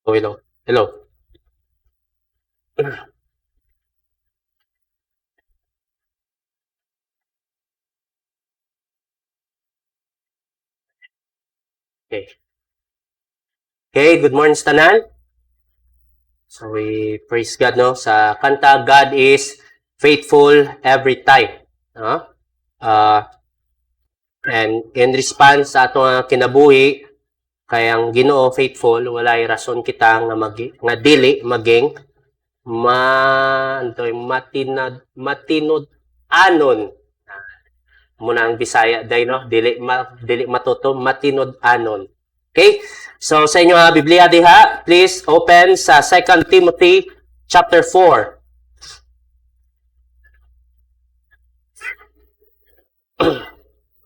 Oh, hello. Hello. Okay. Okay, good morning sa tanan. So we praise God no sa kanta God is faithful every time. No? Uh, and in response sa atong kinabuhi kay ang Ginoo faithful, walay rason kita nga dili maging matinod anon muna ang Bisaya day no dili matuto matinod anon. Okay? So sa inyo Biblia diha, please open sa 2 Timothy chapter 4.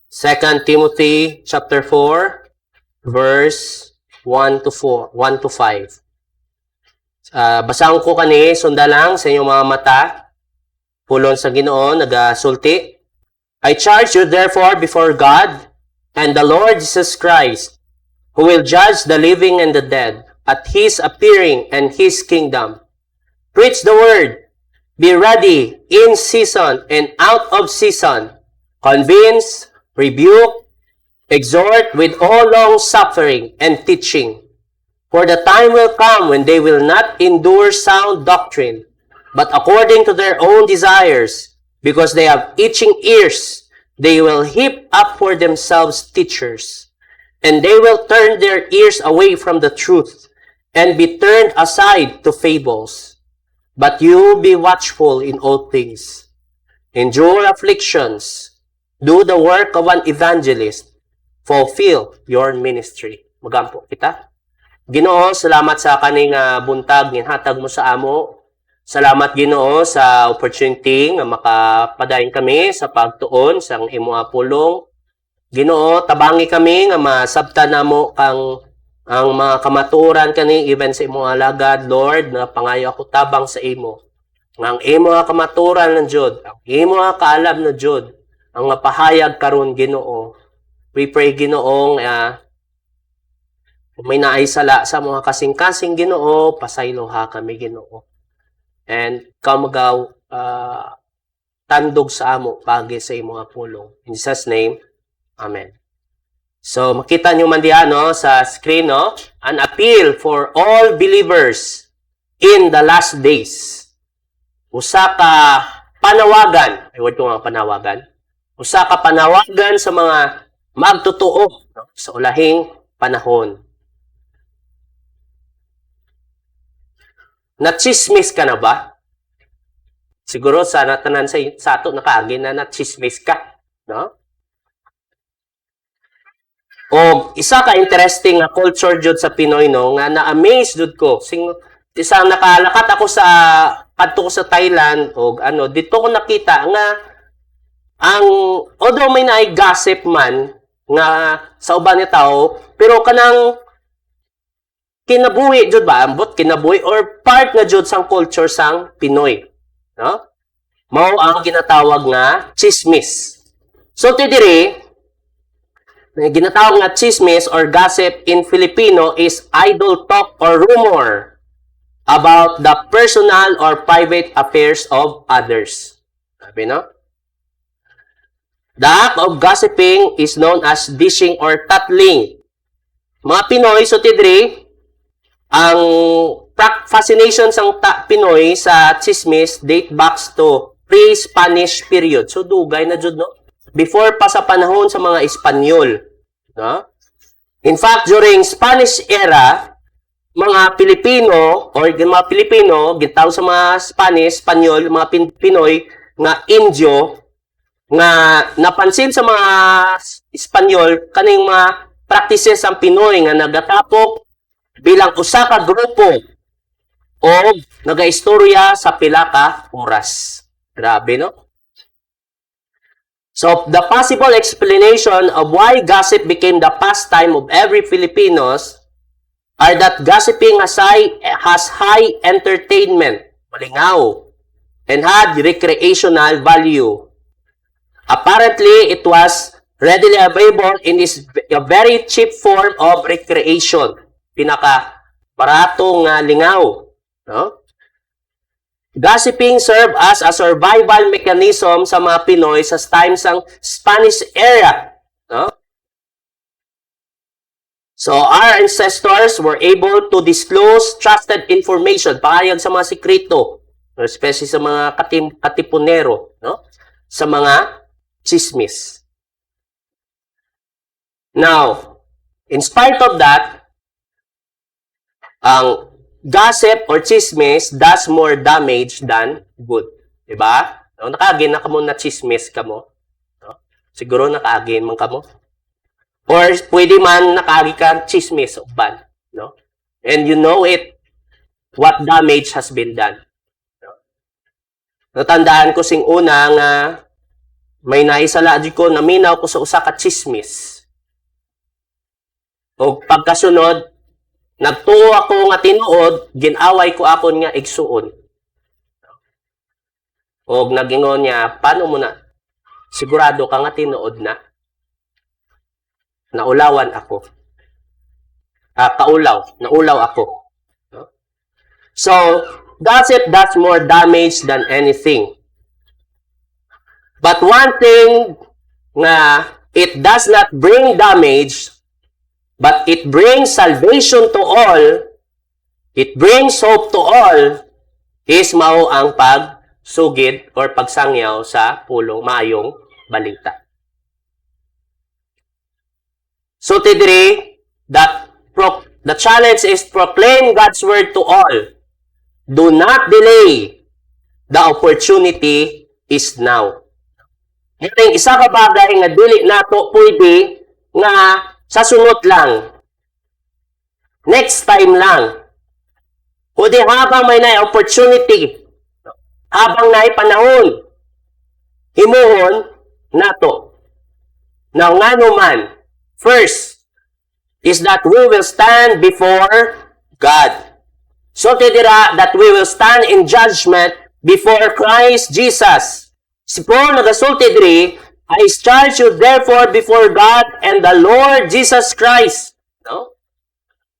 Second Timothy chapter 4 verse 1 to 5. Basahan ko kani sunda lang sa inyong mga mata. Pulon sa Ginoo nagasulti. I charge you therefore before God and the Lord Jesus Christ, who will judge the living and the dead at his appearing and his kingdom. Preach the word. Be ready in season and out of season. Convince, rebuke, exhort with all long suffering and teaching. For the time will come when they will not endure sound doctrine, but according to their own desires, because they have itching ears, they will heap up for themselves teachers. And they will turn their ears away from the truth, and be turned aside to fables. But you be watchful in all things. Endure afflictions. Do the work of an evangelist. Fulfill your ministry. Magampo kita. Ginoo, salamat sa kaning buntag ginhatag mo sa amo. Salamat Ginoo sa opportunity nga makapadayon kami sa pagtuon sang imo pulong. Ginoo, tabangi kami nga masabtan namo ang mga kamaturan kani even sa imo alagad, Lord, na pangayo ako tabang sa imo. Nga ang imo kamaturan ng Diod, ang imo kaalam ng Diod, ang mapahayag karon Ginoo. We pray Ginoong kung may naisala sa mga kasing-kasing Ginoo, pasayloha kami Ginoo. And kamagaw tandog sa amo pagi sa imong pulong. In Jesus name, Amen. So makita nyo man diyan no, sa screen no, an appeal for all believers in the last days. Usa ka panawagan, ay word ko nga panawagan. Usa ka panawagan sa mga magtotoo no, sa ulahing panahon. Natsismis ka na ba? Siguro sa tanan sa ato nakaagi na natsismis ka, no? O isa ka interesting nga culture jud sa Pinoy no nga na-amaze jud ko. Isang nakalakat ako sa kadto ko sa Thailand o dito ko nakita nga although may naay gossip man nga sa uban ni tao, pero kanang kinabuhi jud ba ambot kinabuhi or part nga jud sang culture sang Pinoy, no? Mao ang ginatawag nga chismis. So tidiri ginatawag nga chismis or gossip in Filipino is idle talk or rumor about the personal or private affairs of others. Sabi no? The act of gossiping is known as dishing or tattling. Mga Pinoy, so tidiri, ang fascination sang Pinoy sa chismis date back to pre-Spanish period. So dugay na jud no. Before pa sa panahon sa mga Espanyol, no? In fact, during Spanish era, mga Pilipino gitawag sa mga Spanish, Espanyol, mga Pinoy nga Indio nga napansin sa mga Espanyol kaning mga practices ang Pinoy nga nagatapok bilang usa ka grupo o nagaistorya sa pila ka oras. Grabe, no? So, the possible explanation of why gossip became the pastime of every Filipinos are that gossiping has high entertainment, malingaw, and had recreational value. Apparently, it was readily available in this a very cheap form of recreation. Barato nga lingaw. No? Gossiping serve as a survival mechanism sa mga Pinoy sa times ng Spanish era. No? So, our ancestors were able to disclose trusted information, pahayag sa mga sikreto, especially sa mga katipunero, no? Sa mga chismis. Now, in spite of that, ang gossip or chismis does more damage than good. Diba? No, nakaagin na kamo na chismis kamo. No? Siguro nakaagin man kamo. Or pwede man nakaagi ka chismis o ban. No? And you know it, what damage has been done. No? Natandaan ko sing una nga may naisala ko, naminaw ko sa usa ka chismis. O pagkasunod, nagtuo ako nga tinuod, ginaway ko akon nga igsuon. O nagingon niya, paano mo na? Sigurado ka nga tinuod na? Naulawan ako. Naulaw ako. So, gossip does more damage than anything. But one thing nga, it does not bring damage, but it brings salvation to all, it brings hope to all, is mao ang pagsugid or pagsangyaw sa pulong maayong balita. So today, the challenge is proclaim God's word to all. Do not delay. The opportunity is now. Ito isa ka bagay nga dili nato pwede nga sa sunod lang. Next time lang. Kundi habang may na opportunity, habang na panahon, himuhon nato. Now, nga naman, first, is that we will stand before God. So, tidira that we will stand in judgment before Christ Jesus. Si Paul nagasulti diri, I charge you therefore before God and the Lord Jesus Christ. No?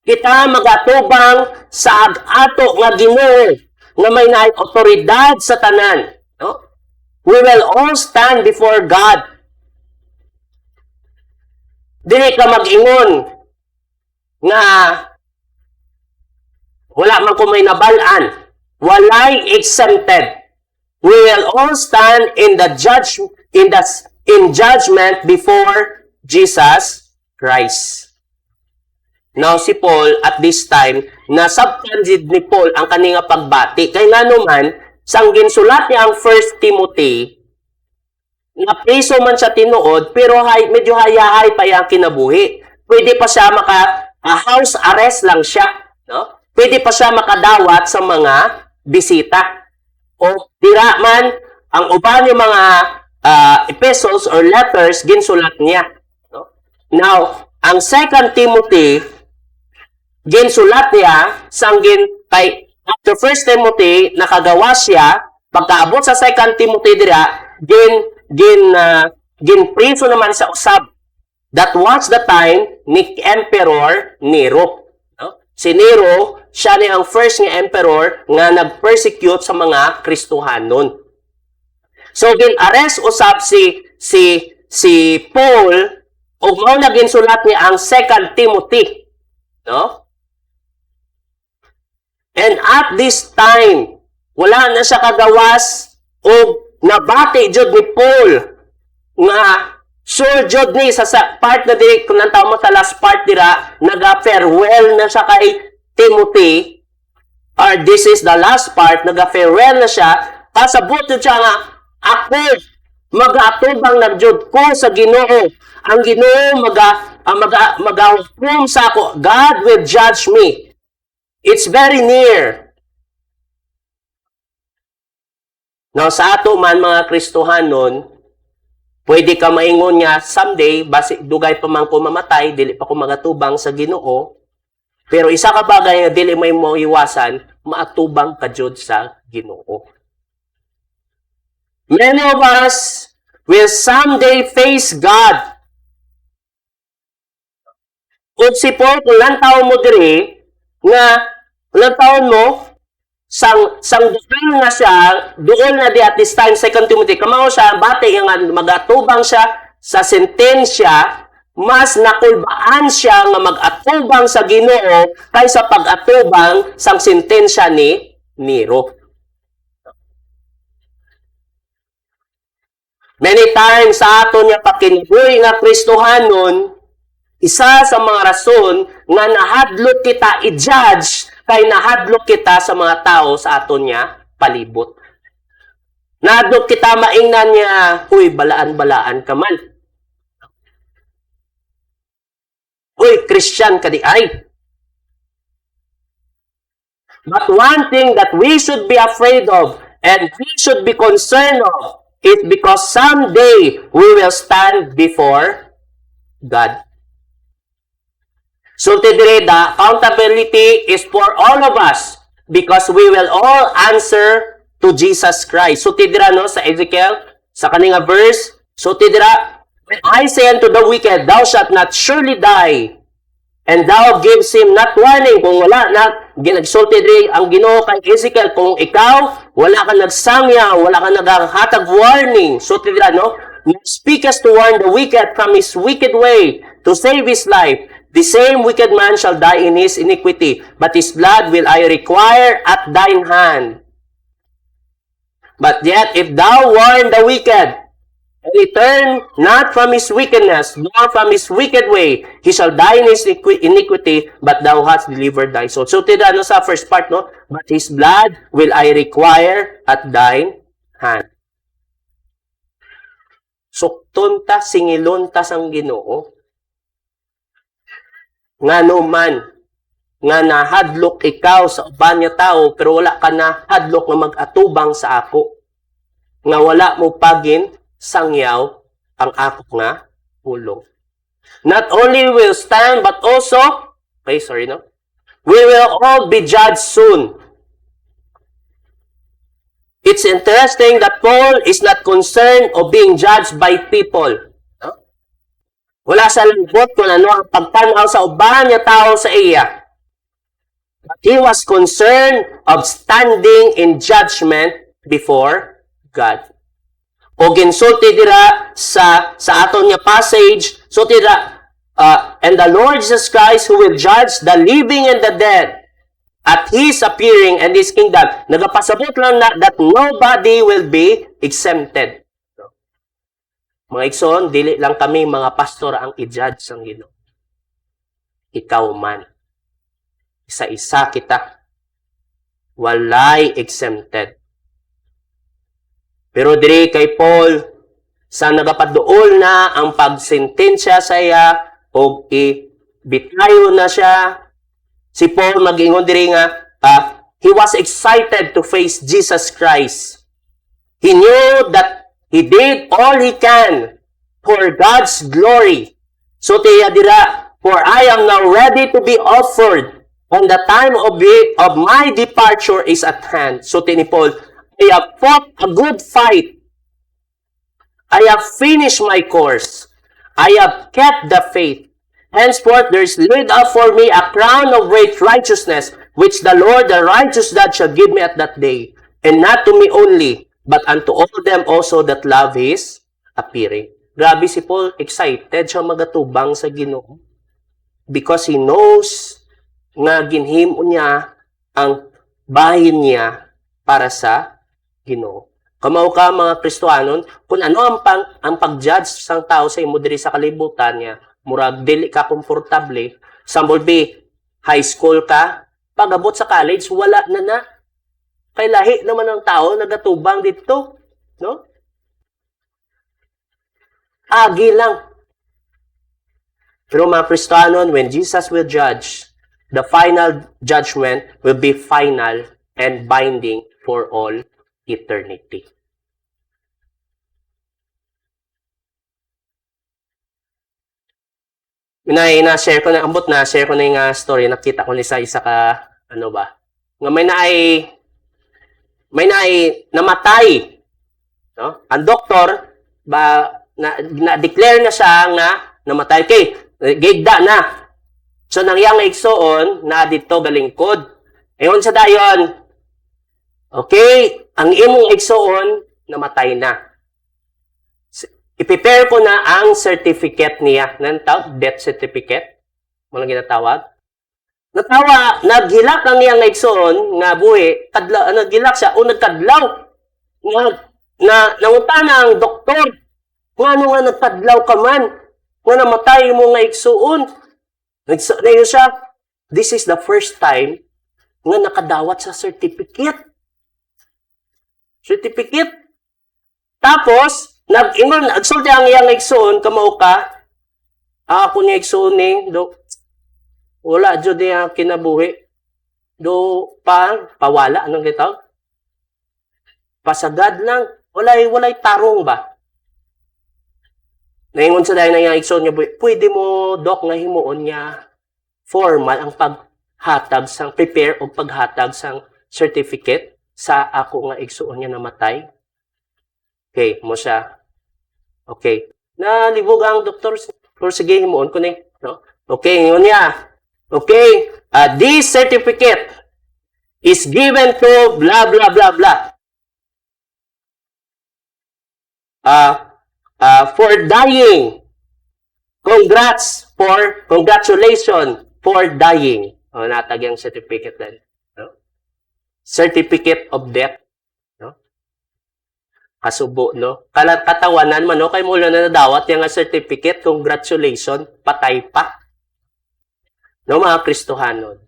Kita magatubang sa ag-ato nga Ginoo nga may naay otoridad sa tanan. No? We will all stand before God. Dili ka mag-ingon nga wala man ko may nabalaan. Walay exempted. We will all stand in judgment before Jesus Christ. Now, si Paul, at this time, nasabtanjid ni Paul ang kaninga pagbati. Kaya nga naman, sang ginsulat niya ang 1 Timothy, na preso man siya tinuod, pero medyo hayahay pa yung kinabuhi. Pwede pa siya house arrest lang siya. No? Pwede pa siya makadawat sa mga bisita. O dira man, ang uban ng mga epistles or letters, ginsulat niya. No? Now, ang 2 Timothy, ginsulat niya, kay after 1 Timothy, nakagawa siya, pagkaabot sa 2 Timothy dira, ginpriso naman sa usab. That was the time ni Emperor Nero. No? Si Nero, siya ni ang first nga emperor nga nag-persecute sa mga Kristohanon. So, gin-arrest usab si Paul o mao na ginsulat niya ang 2 Timothy. No? And at this time, wala na siya kagawas o nabati jud ni Paul nga sure jud ni sa part na di kung nantaw mo sa last part dira naga-farewell na siya kay Timothy, or this is the last part, naga-farewell na siya, pasabot siya nga, ako, mag-atubang na jud ko sa Ginoo. Ang Ginoo mag-hukom sa ako. God will judge me. It's very near. Now, sa ato man mga Kristohanon, pwede ka maingon nga, someday, basi dugay pa man ko mamatay, dili pa ko magatubang sa Ginoo. Pero isa ka bagay nga dili may mo iwasan, maatubang ka jud sa Ginoo. Many of us will someday face God. Ug si Paul, kung lantaw mo diri, nga ilang taon mo sang duol na siya, duol na di at this time 2 Timothy, kamao siya, bati nga magatubang siya sa sentensya, mas nakulbaan siya nga mag-atubang sa Ginoo kaysa pag-atubang sang sentensya ni Nero. Many times sa aton nga pakinabuhi nga Kristohanon, isa sa mga rason nga nahadlok kita i-judge kay nahadlok kita sa mga tao sa aton nga palibot. Nahadlok kita maingnan niya, uy, balaan-balaan ka man. Uy, Christian ka di ay. But one thing that we should be afraid of and we should be concerned of is because someday we will stand before God. So today, the accountability is for all of us because we will all answer to Jesus Christ. So tidira no sa Ezekiel, sa kaninga verse, so tidira, when I say unto the wicked, thou shalt not surely die, and thou gives him not warning, kung wala na, ginagsulti diri ang Ginoo kay Ezekiel, kung ikaw, wala ka nagsangya, wala ka naghatag warning, so tidira no, speakest to warn the wicked from his wicked way, to save his life. The same wicked man shall die in his iniquity, but his blood will I require at thine hand. But yet, if thou warn the wicked, and he turn not from his wickedness, nor from his wicked way, he shall die in his iniquity, but thou hast delivered thy soul. So, tida, no, sa first part, no? But his blood will I require at thine hand. Sukton ta, singilon ta sang Ginoo, nga man, nga nahadlok ikaw sa uban nga tao, pero wala ka na hadlok nga mag-atubang sa ako. Nga wala mo pagin sangyaw ang ako nga ulo. Not only will stand, but also, okay, sorry, no? We will all be judged soon. It's interesting that Paul is not concerned of being judged by people. Wala sa lambot kung ano ang pagtanaw sa uban niya tao sa iya. But he was concerned of standing in judgment before God. O ginsulti dira sa aton nga passage, so dira, and the Lord Jesus Christ who will judge the living and the dead at His appearing and His kingdom. Nagapasabot lang na that nobody will be exempted. Mga igsoon, dili lang kami mga pastor ang i-judge ang Ginoo. Ikaw man. Isa-isa kita. Walay exempted. Pero diri kay Paul, sa nagapaduol na ang pagsentensya sa iya o ibitayo na siya, si Paul mag-ingon diri nga, he was excited to face Jesus Christ. He knew that he did all he can for God's glory. So tiya dira, for I am now ready to be offered, and the time of my departure is at hand. So ni Paul, I have fought a good fight. I have finished my course. I have kept the faith. Henceforth there is laid up for me a crown of great righteousness, which the Lord, the righteous judge, shall give me at that day, and not to me only, but unto all them also that love His appearing. Grabe si Paul, excited siya magatubang sa Ginoo. Because he knows nga ginhimo niya ang bahin niya para sa Ginoo. Kamao ka mga Kristohanon, kung ano ang pag-judge sang tao sa imo diri sa kalibutan niya, murag dili ka komportable, sample B, high school ka, pag-abot sa college, wala na. Kay lahi naman ang tao nagatubang dito, no? Agi lang. Pero mga Kristohanon, when Jesus will judge, the final judgment will be final and binding for all eternity. Na-share ko na, ambot na, share ko na yung story, nakita ko ni sa isa ka, ano ba, nga may namatay. No? Ang doktor, na-declare na siya nga namatay. Okay, gigda na. So, nangyang igsoon na dito galingkod. Ewan sa dayon. Okay? Ang imong igsoon, namatay na. I-prepare ko na ang certificate niya. Nantaw, death certificate. Mga ginatawag. Naghilak ang iyang igsoon nga buhi, naghilak siya o nagkadlaw. Nangutana ang doktor. Nga nga nagkadlaw ka man. Nga namatay mo nga igsoon. Ngayon siya, this is the first time nga nakadawat sa certificate. Certificate. Tapos, nagsulti ang iyang igsoon, kamao ka, ako niya igsoon ni, wala, dyan niya kinabuhi. Pawala, anong gitaw? Pasagad lang. Walay tarong ba? Naingon sa dahil na yung igsoon niya, pwede mo, Dok, nga himuon niya formal ang paghatag sang prepare o paghatag sang certificate sa ako nga igsoon niya namatay. Okay, mo siya. Okay. Nalibog ang doktor. Sige, himuon ko ni. No? Okay, yun niya. Okay. This certificate is given to blah, blah, blah, blah. For dying. Congratulations for dying. Natag yung certificate din. No? Certificate of death. No? Kasubo, no? Katawanan man, no? Kay mo lang na nadawat yung certificate, congratulations, patay pa. No, mga Kristohanon.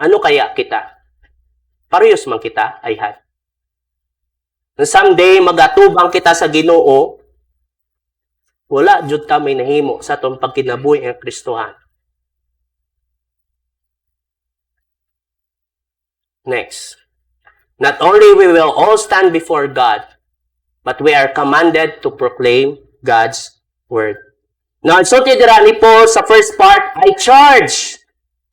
Ano kaya kita? Parehas man kita, ayhan. Someday, magatubang kita sa Ginoo, wala jud ta may nahimo sa atong pagkinabuhi ang Kristohan. Next. Not only we will all stand before God, but we are commanded to proclaim God's word. Now, so tidira ni Paul sa first part, I charge,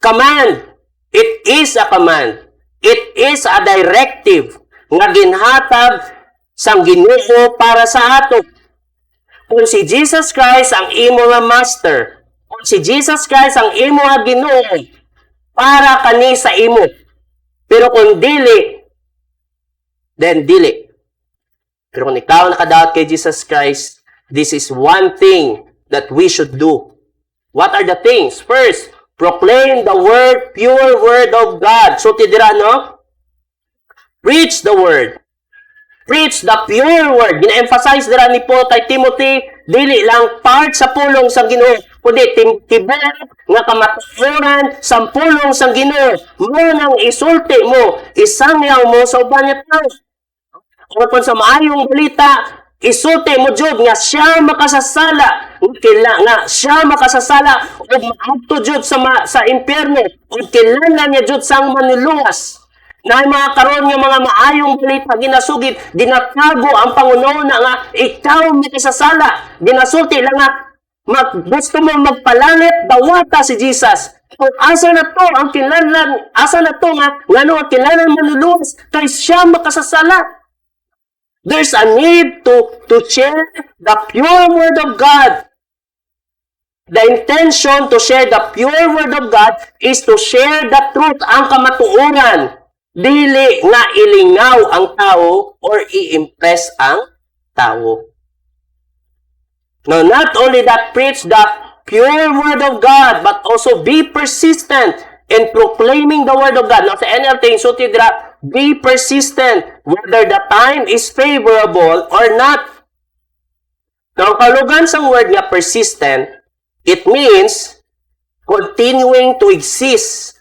command. It is a command. It is a directive nga ginhatag sang Ginoo para sa ato. Kung si Jesus Christ ang imo nga master, kung si Jesus Christ ang imo nga Ginoo, para kani sa imo. Pero kung dili, then dili. Pero kung ikaw nakadawat kay Jesus Christ, this is one thing that we should do. What are the things? First, proclaim the word, pure word of God. So, tidira, no? Preach the word. Preach the pure word. Gina-emphasize dira ni Paul kay Timothy, dili lang part sa pulong sa Ginoo, kundi tibok nga kamatuoran sa pulong sa Ginoo. Mo nang isulti mo, isangyaw mo sa uban nga tao. Kung sa maayong balita, isulti mo jud nga siya makasasala, nga siya makasasala ug maadto jud sa impyerno, ug kinahanglan niya jud sang manuluwas. Na mga karon nga mga maayong balita ginasugid, dinatago ang Pangunaon na nga ikaw makasasala. Ginasulti lang nga gusto mo magpalangit, dawata si Jesus. Kung asa na to ang kinahanglan, asa na to nga ngano ang kinahanglan manuluwas kay siya makasasala. There's a need to share the pure word of God. The intention to share the pure word of God is to share the truth, ang kamatuoran. Dili nga ilingaw ang tao or i-impress ang tao. Now, not only that, preach the pure word of God, but also be persistent in proclaiming the word of God. Now, sa anything, so tidra, be persistent whether the time is favorable or not. Now, kalugan sa word nga persistent, it means continuing to exist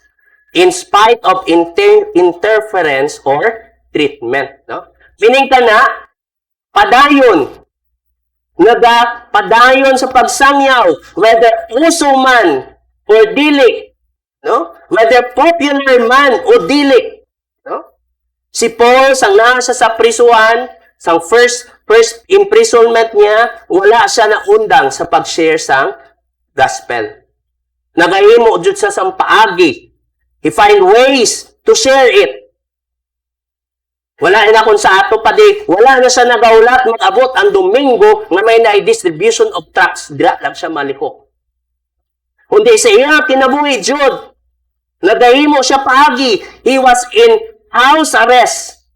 in spite of interference or treatment. No? Meaning ka na, padayon sa pagsangyaw, whether uso man or dili, no? Whether popular man o dili. No? Si Paul, sang nasa sa prisuhan, sang first imprisonment niya, wala siya na undang sa pag-share sang gospel. Nagahimo jud sa paagi. He find ways to share it. Wala na kung sa ato pa di, wala na siya nagaulat mag-abot ang Domingo nga may na-distribution of tracts. Dira lang siya malihok. Kundi sa iya kinabuhi jud, nagahimo siya paagi. He was in house arrest.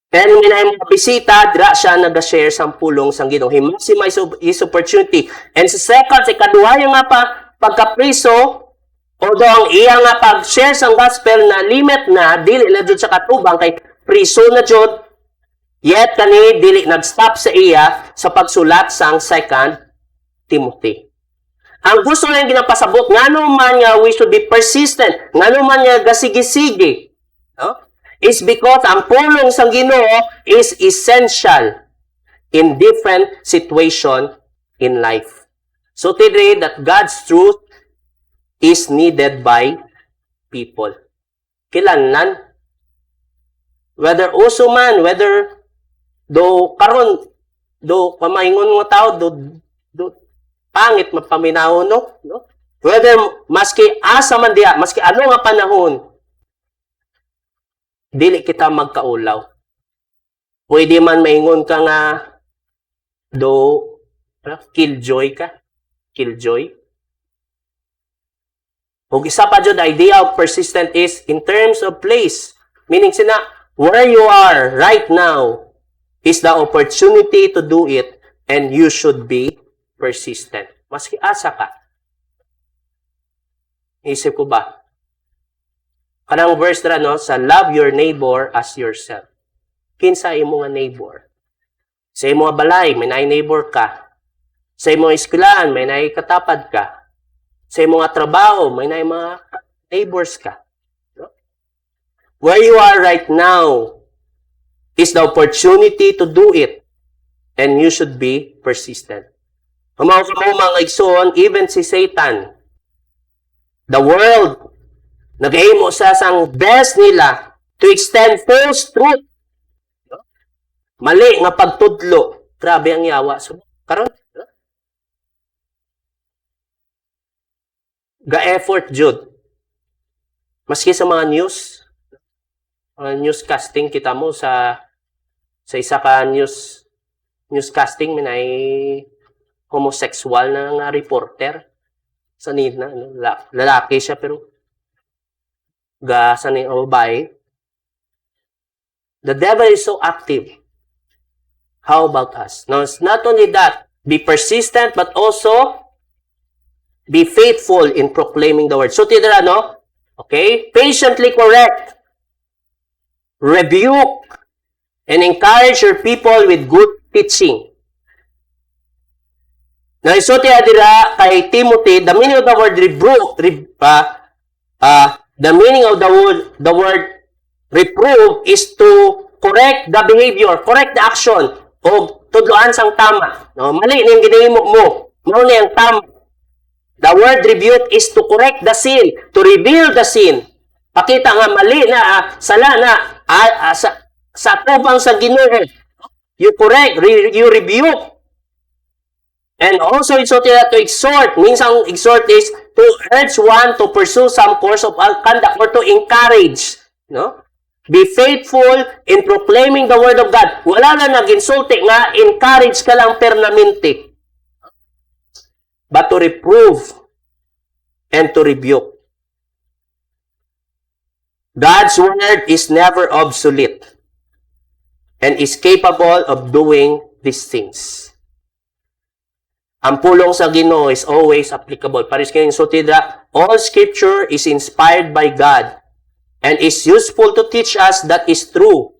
Kaya nung minay mga bisita, dira siya nag-share sa pulong sang Ginoo. He maximize his opportunity. And sa second, sa ikaduha nga pa, pagkapriso, although ang iya nga pag-share sang gospel na limit na, dili na jud sa katubang, kay priso na jud, yet kani dili nag-stop sa iya sa pagsulat sang 2 Timothy. Ang gusto lang ginapasabot, ngano man nga we should be persistent, ngano man nga gasigi-sige, no? Is because ang pulong sang Ginoo is essential in different situation in life. So today, that God's truth is needed by people. Kilanlan. Whether uso man, whether do karon do pamaingon nga tao do pangit mapaminahon no? Whether maski asa man diya, maski ano nga panahon, dili kita magkaulaw. Pwede man maingon ka nga do killjoy ka. Killjoy. Ug isa pa jud idea of persistent is in terms of place. Meaning sina where you are right now is the opportunity to do it and you should be persistent. Maski asa ka. Isip ko ba? Kanang verse na, no? Sa love your neighbor as yourself. Kinsa imo nga neighbor? Sa imo nga balay, may naay neighbor ka. Sa imo nga eskwelahan, may naay katapad ka. Sa imo nga trabaho, may naay mga neighbors ka. No? Where you are right now is the opportunity to do it. And you should be persistent. Humaw ka mo mga igsoon, even si Satan, the world, nag-aim sa sang best nila to extend false truth. Mali nga pagtudlo. Grabe ang yawa. So, karon, ga-effort jud. Maski sa mga newscasting kita mo sa isa ka newscasting minay homosexual na nga reporter sa nina, lalaki siya pero sa ni babae. The devil is so active. How about us? Now, it's not only that, be persistent, but also be faithful in proclaiming the word. So, tidra, no? Okay? Patiently correct, rebuke, and encourage your people with good teaching. Now, so tidra kay Timothy, the meaning of the word rebuke, the meaning of the word reprove is to correct the behavior, correct the action, o tudloan sang tama. No, mali ning ginahimo mo. Mao ni ang tama. The word rebuke is to correct the sin, to reveal the sin. Pakita nga mali na sala na sa tubang sa Ginoo. You correct, you rebuke. And also, it's to exhort. Means ang exhort is to urge one to pursue some course of conduct or to encourage. No? Be faithful in proclaiming the word of God. Wala na nag-insulti nga, encourage ka lang permanente. But to reprove and to rebuke. God's word is never obsolete and is capable of doing these things. Ang pulong sa Ginoo is always applicable. Paris kayo so tidra, all scripture is inspired by God and is useful to teach us that is true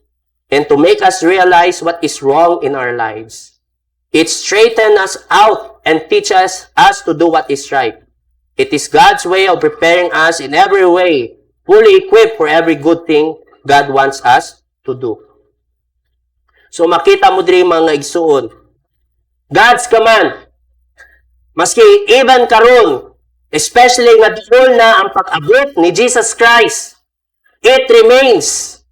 and to make us realize what is wrong in our lives. It straightens us out and teaches us to do what is right. It is God's way of preparing us in every way, fully equipped for every good thing God wants us to do. So makita mo diri mga igsuon, God's command, maski even karon, especially nga duol na ang pag-abot ni Jesus Christ, it remains.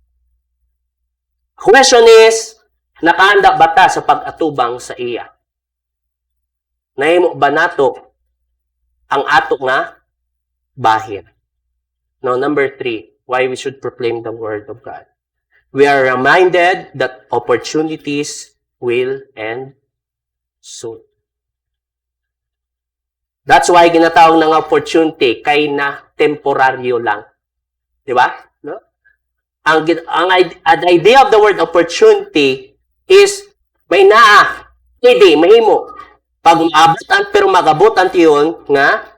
Question is, nakaanda ba ta sa pag-atubang sa iya? Nahimo ba nato ang ato nga bahin? Now, number 3, why we should proclaim the word of God. We are reminded that opportunities will end soon. That's why ginatawag ng opportunity kay na temporaryo lang. Di ba? No? The idea of the word opportunity is may naa, hindi, mahimo. Pag maabutan, pero magabutan tiyon nga,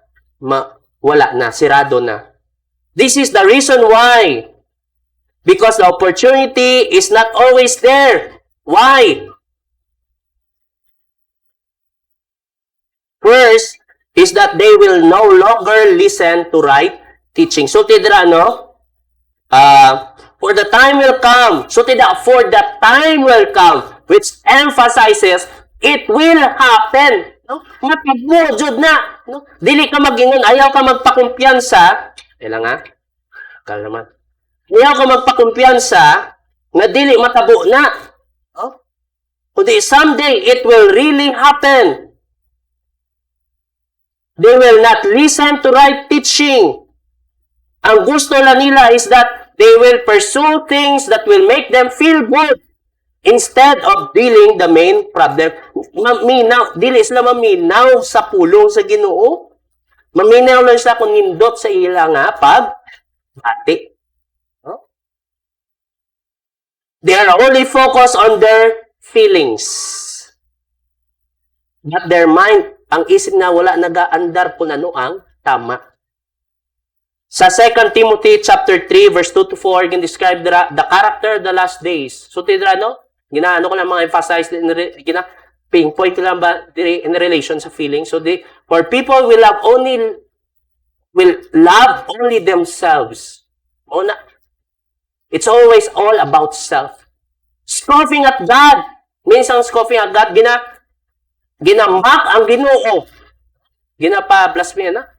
wala na, sirado na. This is the reason why. Because the opportunity is not always there. Why? First, is that they will no longer listen to right teaching. So, tidra, no? For the time will come. So, tidra, for the time will come, which emphasizes, it will happen. No? Matagmujud na. No? Dili ka magingon, ayaw ka magpakumpiyansa. Kailan nga? Kal naman. Ayaw ka magpakumpiyansa na dili matabo na. Oh? Kundi someday, it will really happen. They will not listen to right teaching. Ang gusto lang nila is that they will pursue things that will make them feel good instead of dealing the main problem. Dili sila maminaw sa pulong sa Ginoo. Maminaw lang sila kung nindot sa ila nga pagbati. Huh? They are only focused on their feelings. But their mind, ang isip na wala nag-aandar kung ano ang tama. Sa 2 Timothy chapter 3 verse 2 to 4, can describe the character of the last days. So, tidra, no? Ginaano ko lang mga emphasize, pinpoint ko lang ba in relation sa feeling. So, for people will love only themselves. It's always all about self. Scoffing at God. Minsan scoffing at God, ginamak ang Ginoo. Ginapa-blasphemy na.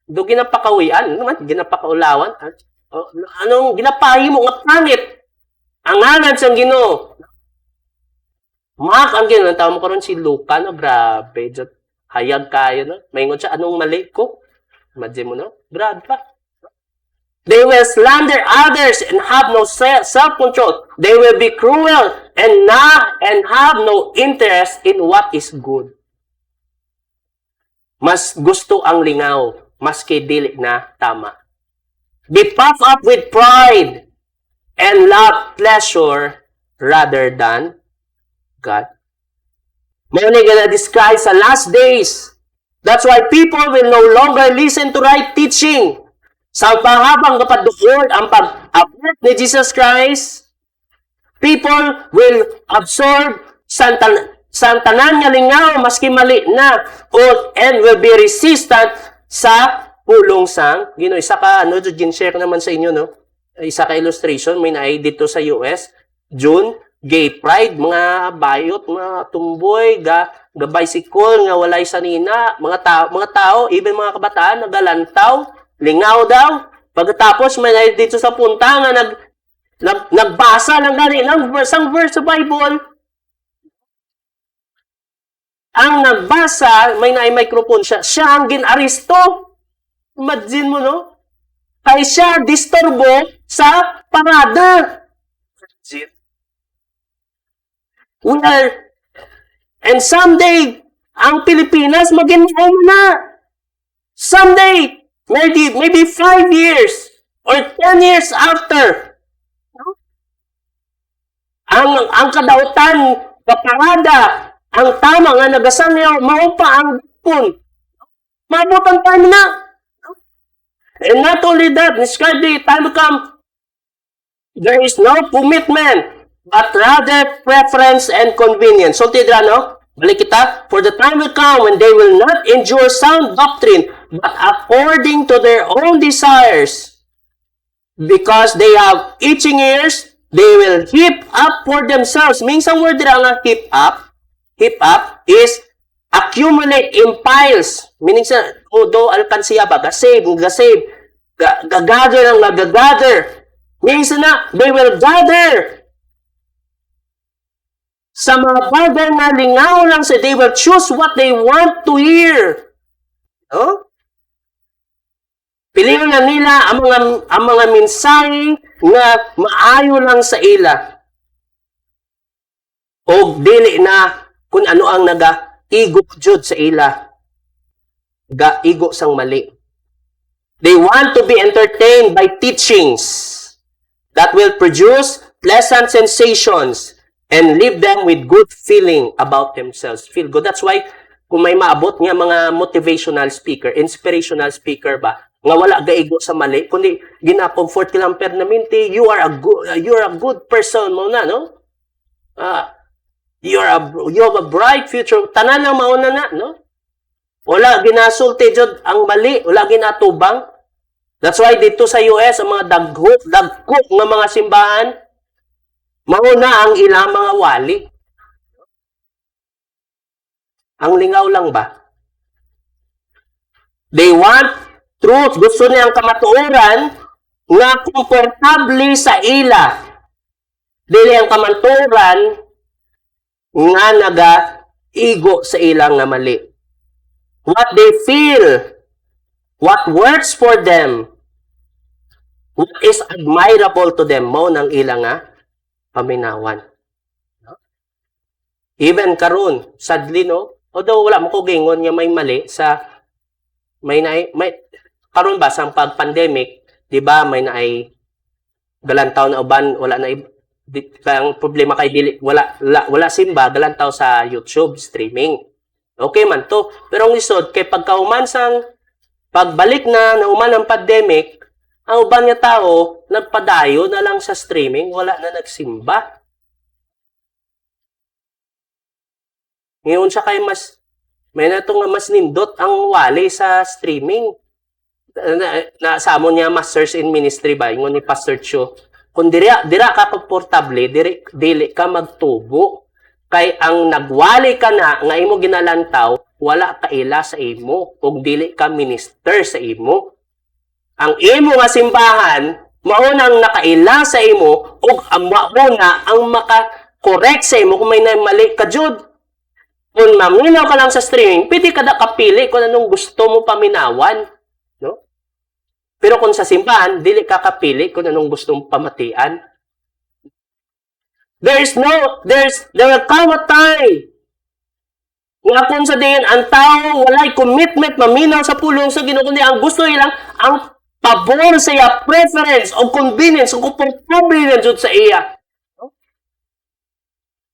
Ginapakawian, naman, ginapakaulawan. Anong ginapahi mo nga pangit? Ang ngalan sa Ginoo. Mak ang Ginoo, ang tawag mo karon si Luca, no? Grabe, hayag kayo, no? Maingon siya, anong mali ko? Imagine mo, no? Grabe pa. They will slander others and have no self-control. They will be cruel and have no interest in what is good. Mas gusto ang lingaw, maski dili na tama. Be puffed up with pride and love pleasure rather than God. May gonna describe sa last days. That's why people will no longer listen to right teaching. Sa pahabang kapaduol ang pag-abot ni Jesus Christ, people will absorb santanan nga lingaw maski mali na and will be resistant sa pulong sang Ginoo. Isa ka share ko naman sa inyo, no? Isa ka illustration may naay dito sa US, June, gay pride, mga bayot, mga tumboy, ga bicycle nga walay sanina, mga tao, even mga kabataan nagalantaw, lingaw daw. Pagkatapos may naay dito sa punta nga nagbasa ng ganang verse sa Bible. Ang nagbasa, may microphone siya. Siya ang ginaresto. Imagine mo, no? Kaya siya disturbo sa parada. And someday, ang Pilipinas maging na. Someday, maybe 5 years or 10 years after. Ang kadautan, kaparada, ang tama nga nagasangyaw, maupa ang pun. Mabutan tayo na. And not only that, describe the time to come, there is no commitment, but rather preference and convenience. So, tidra, no? Balik kita. For the time will come when they will not endure sound doctrine, but according to their own desires. Because they have itching ears, they will heap up for themselves. Minsang word dira nga heap up. Heap up is accumulate in piles. Meaning sa, alkansiya ba? Gasave, gagather ang nagagather. Meaning sa na, they will gather. Sa mga bagay na lingaw lang sa, they will choose what they want to hear. No? Piliin na nila ang mga mensahe na maayo lang sa ila. O dili na kung ano ang naga-igo jud sa ila. Ga-igo sang mali. They want to be entertained by teachings that will produce pleasant sensations and leave them with good feeling about themselves. Feel good. That's why, kung may maabot nga mga motivational speaker, inspirational speaker ba, nga wala gaigo sa mali, kundi gina-comfort ka lang permanente, you're a good person mo na, no? You have a bright future. Tanan lang mauna na, no? Wala ginasulti jud ang mali, wala ginatubang. That's why dito sa US, ang mga dagko nga mga simbahan, mauna ang ilang mga wali. Ang lingaw lang ba? They want truth. Gusto niyang kamatuoran nga komportable sa ila. Dili ang kamatuoran nga naga-igo sa ilang nga mali. What they feel, what works for them, what is admirable to them, mo nang ilang nga paminawan. Even karon, sadly no, although wala mo ko gingon nga may mali sa may karon ba sa pag-pandemic, di ba may naay galantaw na uban, wala na ang problema kay dili wala simba galantaw sa YouTube streaming. Okay man to. Pero ang lisod, kay pagkauman sang pagbalik na nauman ang pandemic, ang uban nga tao, nagpadayo na lang sa streaming, wala na nagsimba. Ngayon siya kay may na nga mas nindot ang wali sa streaming. Sa amon niya Masters in Ministry ba, yung ni Pastor Cho. Kung dira ka komportable, dili ka magtubo. Kay ang nagwali ka na nga imo ginalantaw, wala ka ila sa imo ug dili ka minister sa imo. Ang imo nga simbahan maunang nakaila sa imo ug mauna ang maka-correct sa imo kung may mali ka jud. Kung maminaw ka lang sa streaming, pwede ka na kapili kung anong gusto mo paminawan, no? Pero kung sa simbahan, dili ka kapili kung anong gusto mo pamatian. There will come a time nga kung sa diin ang tao walay commitment maminaw sa pulong sa Ginoo kundi ang gusto nilang ang pabor sa iya, preference o convenience o komportable na jud sa iya.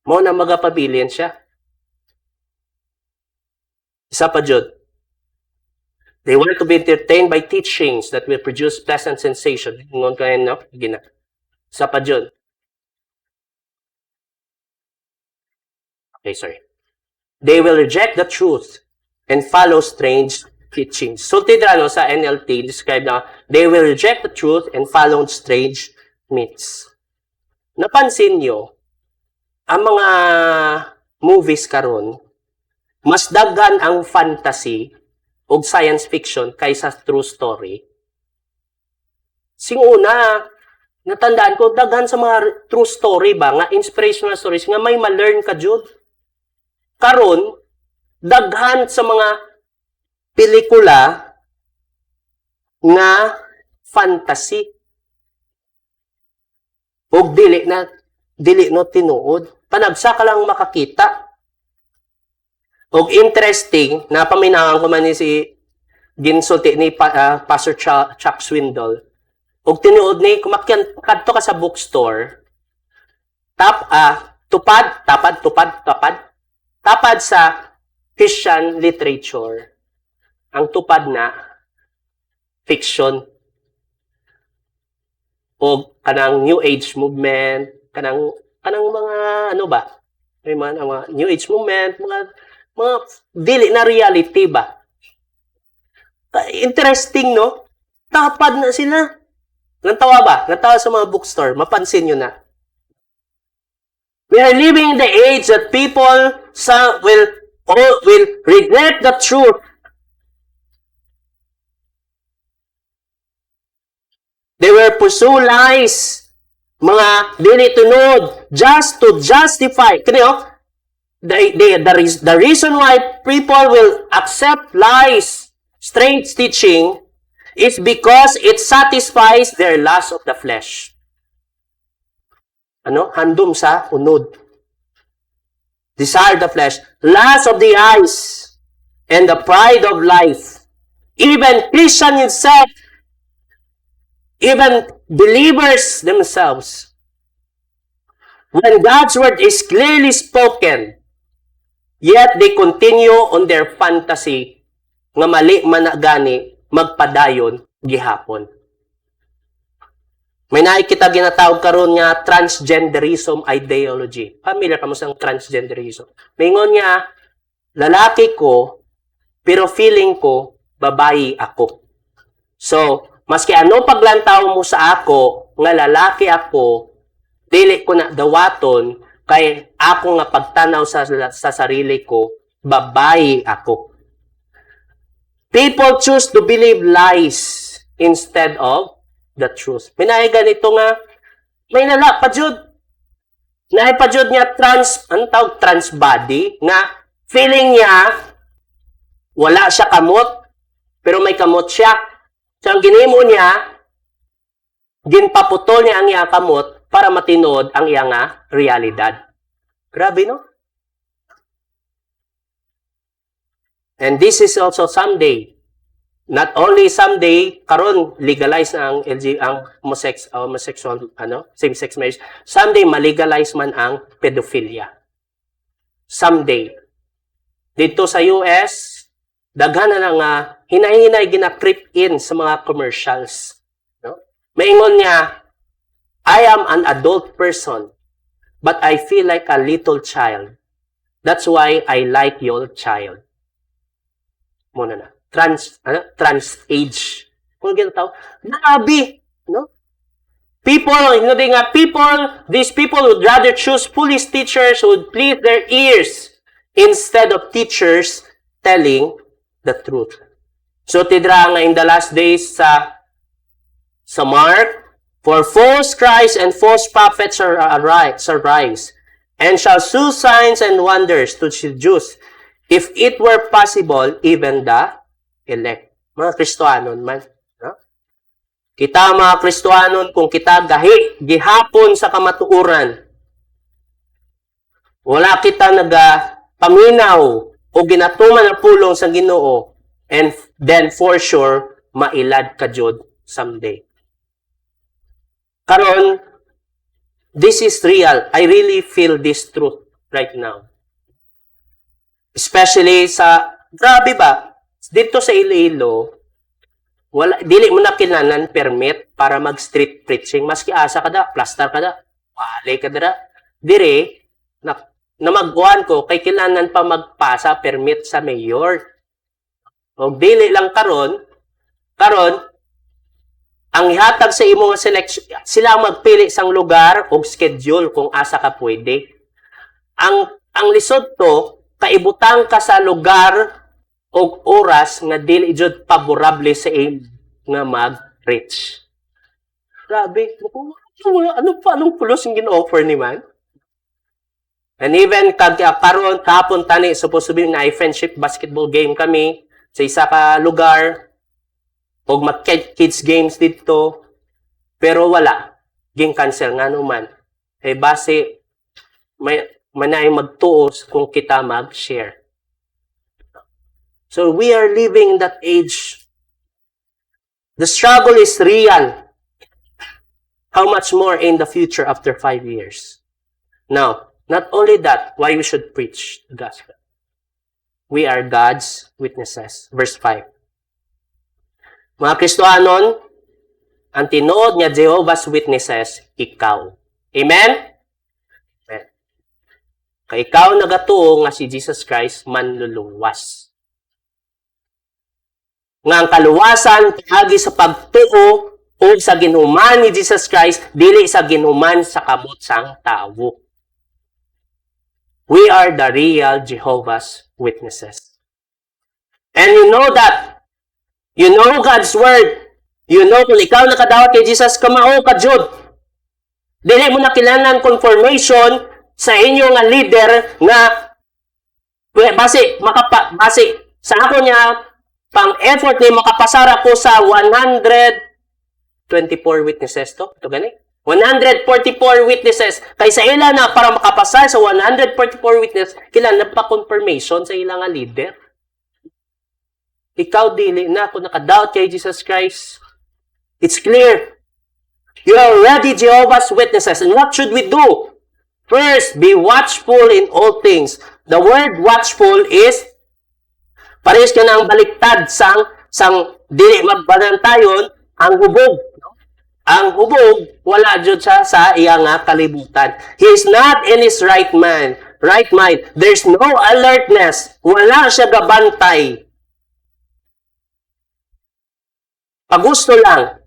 Mo na magapabilin siya. Isa pa jud. They want to be entertained by teachings that will produce pleasant sensation. Ngon kayo, no? Gina. Isa pa jud. Okay, sorry. They will reject the truth and follow strange teachings. So, tidra, no, sa NLT, describe na, they will reject the truth and follow strange myths. Napansin nyo, ang mga movies karon, mas daghan ang fantasy o science fiction kaysa true story. Sing una, natandaan ko, daghan sa mga true story ba, nga inspirational stories, nga may ma-learn ka jud. Karon, daghan sa mga pelikula nga fantasy. O dili no tinuod. Panagsa ka lang makakita. O interesting, na paminawan ko man ni si ginsulti ni Pastor Chuck Swindoll. O tinuod ni, kumakyan, kadto ka sa bookstore, tapad sa Christian literature, ang tupad na fiction o kanang New Age movement, kanang mga ano ba? May mga New Age movement, mga dili na reality ba? Interesting, no? Tapad na sila. Nantawa ba? Nantawa sa mga bookstore, mapansin nyo na. We are living in the age that people will regret the truth. They will pursue lies, mga dili tunod, just to justify. Kaniyo, the reason why people will accept lies, strange teaching, is because it satisfies their lust of the flesh. Handom sa unod. desire of the flesh, lust of the eyes, and the pride of life. Even Christian himself, even believers themselves, when God's word is clearly spoken, yet they continue on their fantasy nga mali man na gani magpadayon gihapon. May nakikita ginatawag karon nga transgenderism ideology. Familiar ka mo sa transgenderism? Mingon nga, lalaki ko, pero feeling ko, babae ako. So, maski ano paglantaw mo sa ako, nga lalaki ako, dili ko na dawaton, kay ako nga pagtanaw sa sarili ko, babae ako. People choose to believe lies instead of the truth. May ganito nga, may nala pa jud. Naay pa jud niya trans body nga feeling niya wala siya kamot pero may kamot siya. So ang ginimo niya ginpaputol niya ang iyang kamot para matinod ang iyang realidad. Grabe no? And this is also someday. Not only someday, karon legalize na ang homosexual, same-sex marriage. Someday, malegalize man ang pedophilia. Someday. Dito sa US, daghan na nga, hinay-hinay gina-creep in sa mga commercials. No? Maingon niya, I am an adult person, but I feel like a little child. That's why I like your child. Muna na. Trans age. Kung ginataw, naabi, no? These people would rather choose foolish teachers who would please their ears instead of teachers telling the truth. So, tidra nga in the last days sa Mark, for false Christ and false prophets shall arise, and shall show signs and wonders to seduce, if it were possible, even the elect. Mga Kristohanon man. No? Kita mga Kristohanon, kung kita gihapon sa kamatuuran, wala kita paminaw o ginatuman na pulong sa Ginoo, and then for sure, mailad ka jud someday. Karon, this is real. I really feel this truth right now. Especially grabe ba? Dito sa Iloilo, dili mo na kinanan permit para mag-street preaching. Maski asa ka da, plaster ka da, wali ka da. Dire, na magkuhan ko, kay kailangan pa magpasa permit sa mayor. O dili lang karon, ang ihatag sa imong selection, sila magpili sang lugar o schedule kung asa ka pwede. Ang lisod to, kaibutang ka sa lugar o oras nga dili jud favorable sa nga mag-preach. Grabe, anong pulos yung gin-offer ni man? And even karon kahapon tani supposed to be na friendship basketball game kami sa isa ka lugar og mag-kids games dito, pero wala, ging cancel nga naman. Base manay magtuos kung kita mag-share. So we are living in that age. The struggle is real. How much more in the future after 5 years? Now, not only that, why we should preach the gospel. We are God's witnesses. Verse 5. Mga Kristohanon, ang tinuod nga Jehovah's Witnesses, ikaw. Amen? Amen. Kay ikaw nagatuo nga si Jesus Christ manluluwas. Nga ang kaluwasan paagi sa pagtuo o sa ginuman ni Jesus Christ, dili sa ginuman sa kamot sang tawo. We are the real Jehovah's Witnesses. And you know that. You know God's Word. You know kung ikaw nakadawat kay Jesus, kamao ka jud. Dili mo na kailangan confirmation sa inyo nga leader nga base sa ako niya pang effort ni makapasara ko sa 124 witnesses to. Ito gani? 144 witnesses. Kaysa ilan na para makapasa sa 144 witnesses, kailan nagpa-confirmation sa ilang leader. Ikaw dili na kung nakadoubt kay Jesus Christ. It's clear. You are already Jehovah's Witnesses. And what should we do? First, be watchful in all things. The word watchful is parehas ka na ang baliktad sang dili magbanantayon ang hubog. Ang hubog, wala jud siya sa iyang kalibutan. He is not in his right mind. There's no alertness. Wala siya gabantay. Pagusto lang.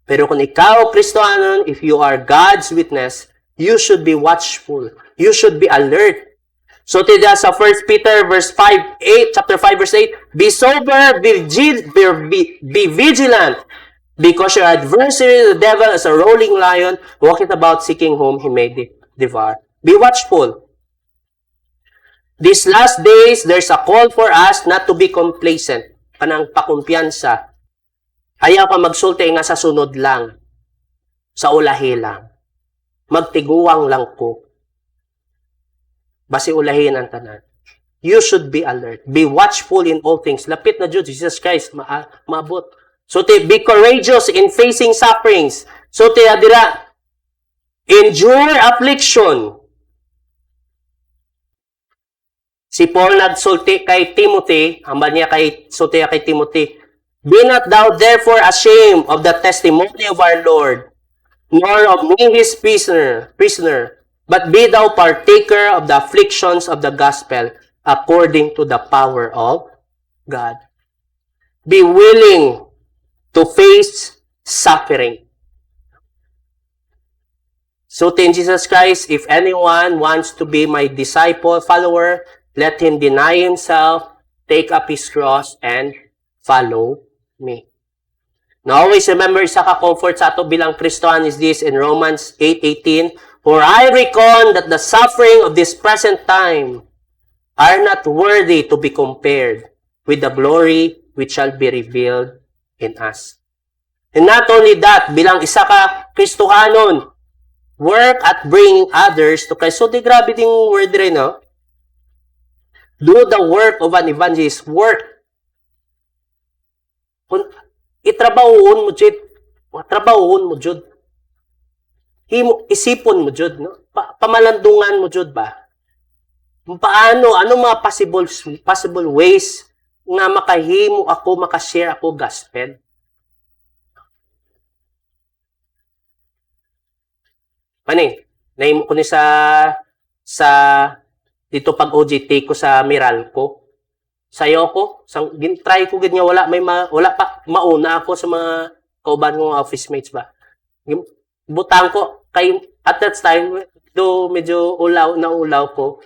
Pero kung ikaw, Kristohanon, if you are God's witness, you should be watchful. You should be alert. So, tida sa 1 Peter chapter 5, verse 8, be sober, be vigilant, because your adversary, the devil, is a rolling lion, walking about seeking whom he may devour. Be watchful. These last days, there's a call for us not to be complacent. Kanang pakumpiyansa. Ayaw ka magsulti nga sa sunod lang. Sa ulahi lang. Magtiguang lang ko. Basi ulahin ang tanan. You should be alert. Be watchful in all things. Lapit na Diyos, Jesus Christ, maabot. So, be courageous in facing sufferings. So, adira, endure affliction. Si Paul nagsulti kay Timothy, hambal niya sulti kay Timothy, be not thou therefore ashamed of the testimony of our Lord, nor of me his prisoner, but be thou partaker of the afflictions of the gospel according to the power of God. Be willing to face suffering. So, in Jesus Christ, if anyone wants to be my disciple, follower, let him deny himself, take up his cross, and follow me. Now, always remember, isa ka comfort sa ato bilang Kristohan is this in Romans 8:18, for I reckon that the suffering of this present time are not worthy to be compared with the glory which shall be revealed in us. And not only that, bilang isa ka Kristohanon, work at bringing others to Christ. So, di grabe ding word rin, no? Do the work of an evangelist. Work. Kung itrabahuon mo, Jud. Trabahuon mo, Jud. Isipon mo, Jud. No? Pamalandungan mo, Jud ba? Paano? Ano mga possible ways nga makahimo ako, makashare ako gospel? Maning, nahimo ko ni sa dito pag OJT ko sa Meralco. Sayo ko, try ko gid nga wala pa mauna ako sa mga kauban kong office mates ba. Butang ko kay at that time do medyo ulaw ko.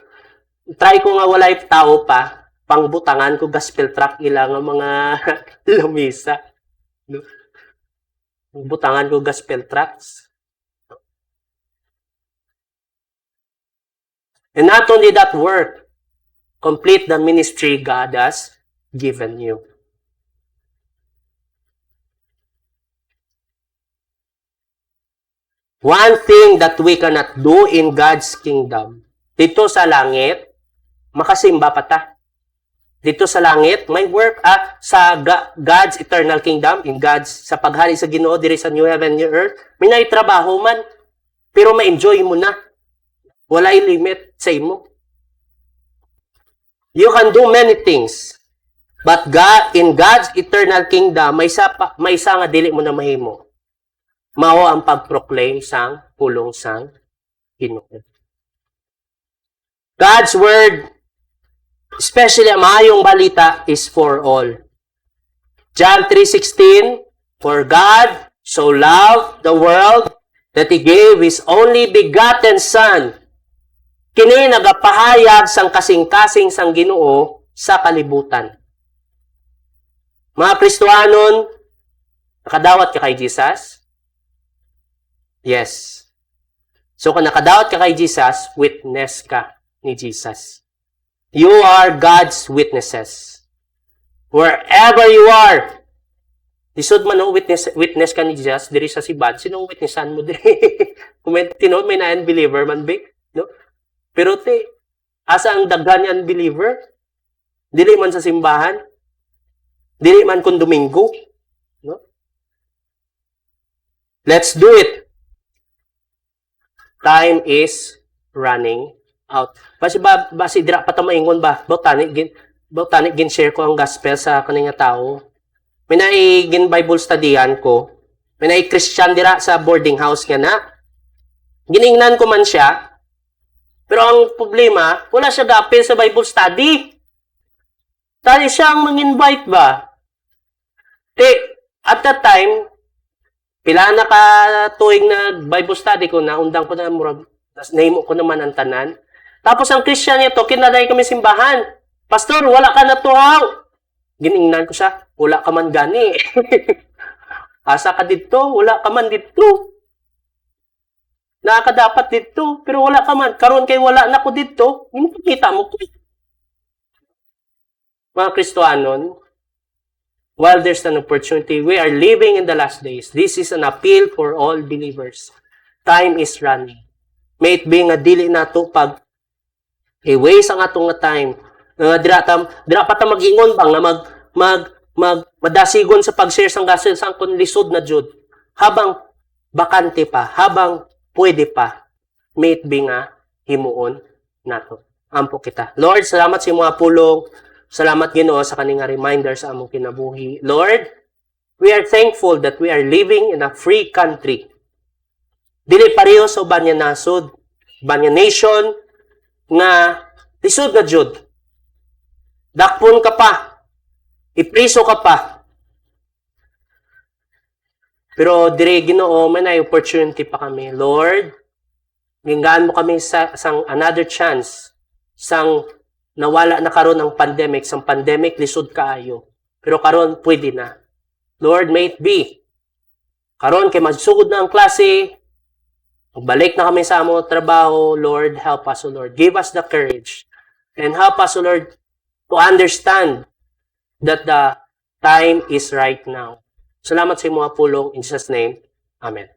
Try ko nga walay tao pa, pangbutangan ko gospel track ila nga mga lamisa. No? Butangan ko gospel tracks. And not only that work, complete the ministry God has given you. One thing that we cannot do in God's kingdom, dito sa langit, makasimba pa ta. Dito sa langit, may work sa God's eternal kingdom, sa paghari sa Ginoo, diri sa new heaven, new earth, may naitrabaho man, pero ma-enjoy mo na. Walay limit sa imo. You can do many things. But in God's eternal kingdom, may isa nga dili mo na mahimo. Mao ang pag-proclaim sang pulong sang Ginoo. God's word, especially ang maayong balita, is for all. John 3:16, for God so loved the world that He gave His only begotten Son, kini nagapahayag sang kasing-kasing sang Ginoo sa kalibutan. Mga Kristohanon, nakadawat ka kay Jesus? Yes. So kung nakadawat ka kay Jesus, witness ka ni Jesus. You are God's witnesses. Wherever you are, Lisod man no, witness ka ni Jesus, diri sa sibad, sinong witnessan mo diri? Kung may, may na-unbeliever man, be, no? Pero asa ang daghan ni unbeliever? Dili man sa simbahan, dili man kung Domingo, no? Let's do it. Time is running out. Basi dira pa ta maingon ba? Bawtanig gin share ko ang gospel sa kaninga tao. May gin Bible studyan ko. May Christian dira sa boarding house nga na. Giningnan ko man siya. Pero ang problema, wala siya dapil sa Bible study. Tali siyang mang-invite ba? At that time, pila na ka tuwing na Bible study ko na, undang ko na murag, nahimo ko naman ang tanan. Tapos ang Christian nito, kinaday kami simbahan. Pastor, wala ka na tuhaw. Giningnan ko siya, wala ka man gani. Asa ka dito, wala ka man dito. Nakakadapat dito, pero wala ka man. Karon kay wala na ko dito, yung kita mo ko. Mga Kristohanon, while there's an opportunity, we are living in the last days. This is an appeal for all believers. Time is running. May it be nga dili nato pag i-waste ang atong nga time. Dira pa ta mag-ingon bang na madasigon sa pag-share sang gospel sang kun lisod na jud. Habang bakante pa, habang pwede pa, may it be nga himuon nato. Ampo kita. Lord, salamat sa mga pulong. Salamat Ginoo sa kaning reminder sa among kinabuhi. Lord, we are thankful that we are living in a free country. Dili pareho sa uban nga nasod, uban nga nation nga lisod na jud. Dakpon ka pa. Ipriso ka pa. Pero dire Ginoo, may opportunity pa kami. Lord, ginggaan mo kami sa another chance sang nawala na karon ang pandemic, sang pandemic lisod kaayo. Pero karon pwede na. Lord, may it be. Karon kay magsugod na ang klase, magbalik na kami sa among trabaho. Lord, help us, O Lord. Give us the courage. And help us, O Lord, to understand that the time is right now. Salamat sa mga pulong. In Jesus' name, Amen.